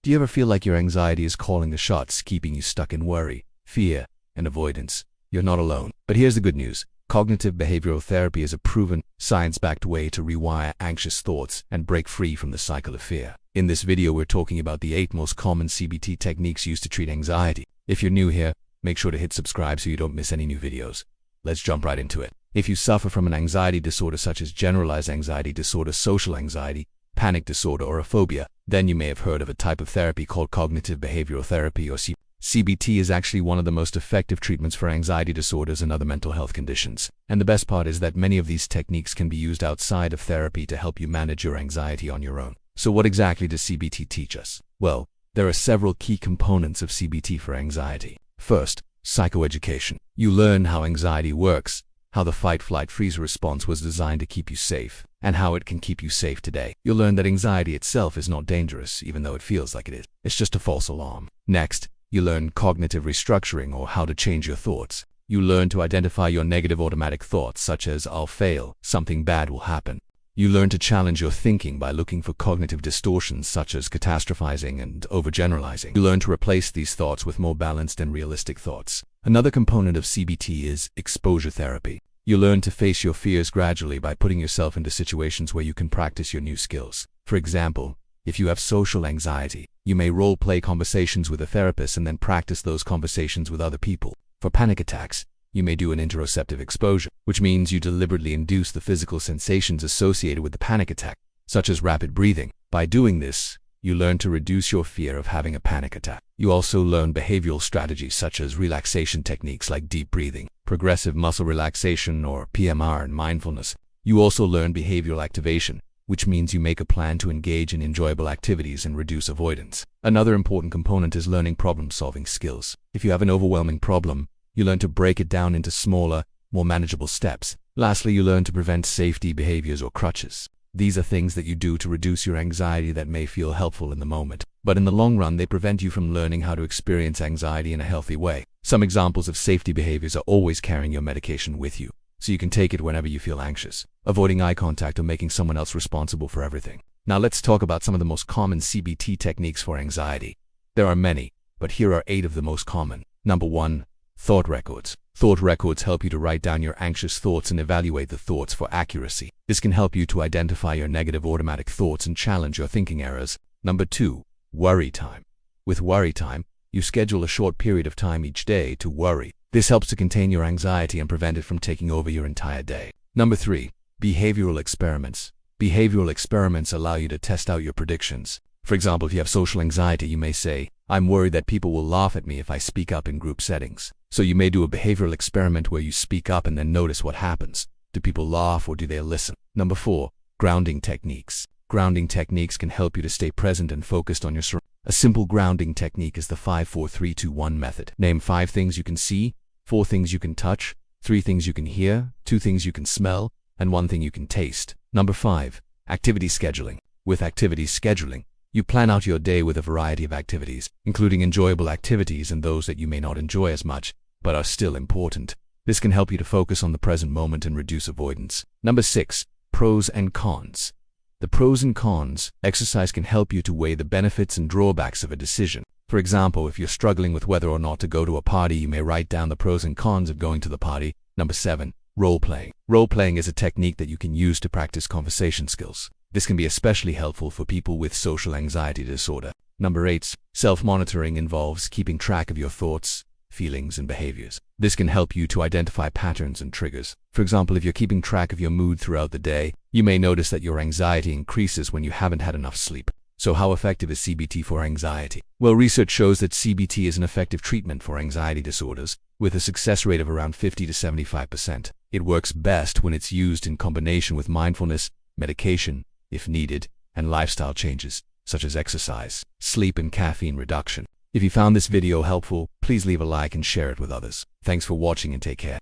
Do you ever feel like your anxiety is calling the shots, keeping you stuck in worry, fear, and avoidance? You're not alone. But here's the good news. Cognitive behavioral therapy is a proven, science-backed way to rewire anxious thoughts and break free from the cycle of fear. In this video, we're talking about the 8 most common CBT techniques used to treat anxiety. If you're new here, make sure to hit subscribe so you don't miss any new videos. Let's jump right into it. If you suffer from an anxiety disorder such as generalized anxiety disorder, social anxiety, panic disorder, or a phobia, then you may have heard of a type of therapy called cognitive behavioral therapy, or CBT is actually one of the most effective treatments for anxiety disorders and other mental health conditions. And the best part is that many of these techniques can be used outside of therapy to help you manage your anxiety on your own. So what exactly does CBT teach us? Well, there are several key components of CBT for anxiety. First, psychoeducation. You learn how anxiety works, how the fight-flight-freeze response was designed to keep you safe, and how it can keep you safe today. You'll learn that anxiety itself is not dangerous, even though it feels like it is. It's just a false alarm. Next, you learn cognitive restructuring, or how to change your thoughts. You learn to identify your negative automatic thoughts, such as "I'll fail, something bad will happen." You learn to challenge your thinking by looking for cognitive distortions such as catastrophizing and overgeneralizing. You learn to replace these thoughts with more balanced and realistic thoughts. Another component of CBT is exposure therapy. You learn to face your fears gradually by putting yourself into situations where you can practice your new skills. For example, if you have social anxiety, you may role-play conversations with a therapist and then practice those conversations with other people. For panic attacks, you may do an interoceptive exposure, which means you deliberately induce the physical sensations associated with the panic attack, such as rapid breathing. By doing this, you learn to reduce your fear of having a panic attack. You also learn behavioral strategies such as relaxation techniques like deep breathing, progressive muscle relaxation, or PMR, and mindfulness. You also learn behavioral activation, which means you make a plan to engage in enjoyable activities and reduce avoidance. Another important component is learning problem-solving skills. If you have an overwhelming problem, you learn to break it down into smaller, more manageable steps. Lastly, you learn to prevent safety behaviors or crutches. These are things that you do to reduce your anxiety that may feel helpful in the moment, but in the long run they prevent you from learning how to experience anxiety in a healthy way. Some examples of safety behaviors are always carrying your medication with you, so you can take it whenever you feel anxious, avoiding eye contact, or making someone else responsible for everything. Now let's talk about some of the most common CBT techniques for anxiety. There are many, but here are 8 of the most common. Number 1. Thought records. Thought records help you to write down your anxious thoughts and evaluate the thoughts for accuracy. This can help you to identify your negative automatic thoughts and challenge your thinking errors. Number 2. Worry time. With worry time, you schedule a short period of time each day to worry. This helps to contain your anxiety and prevent it from taking over your entire day. Number 3. Behavioral experiments. Behavioral experiments allow you to test out your predictions. For example, if you have social anxiety, you may say, "I'm worried that people will laugh at me if I speak up in group settings." So you may do a behavioral experiment where you speak up and then notice what happens. Do people laugh or do they listen? Number 4. Grounding techniques. Grounding techniques can help you to stay present and focused on your surroundings. A simple grounding technique is the 5-4-3-2-1 method. Name 5 things you can see, 4 things you can touch, 3 things you can hear, 2 things you can smell, and 1 thing you can taste. Number 5. Activity scheduling. With activity scheduling, you plan out your day with a variety of activities, including enjoyable activities and those that you may not enjoy as much, but are still important. This can help you to focus on the present moment and reduce avoidance. Number 6. Pros and cons. The pros and cons exercise can help you to weigh the benefits and drawbacks of a decision. For example, if you're struggling with whether or not to go to a party, you may write down the pros and cons of going to the party. Number 7. Role-playing. Role-playing is a technique that you can use to practice conversation skills. This can be especially helpful for people with social anxiety disorder. Number 8. Self-monitoring involves keeping track of your thoughts, feelings, and behaviors. This can help you to identify patterns and triggers. For example, if you're keeping track of your mood throughout the day, you may notice that your anxiety increases when you haven't had enough sleep. So how effective is CBT for anxiety? Well, research shows that CBT is an effective treatment for anxiety disorders, with a success rate of around 50 to 75%. It works best when it's used in combination with mindfulness, medication, if needed, and lifestyle changes, such as exercise, sleep, and caffeine reduction. If you found this video helpful, please leave a like and share it with others. Thanks for watching and take care.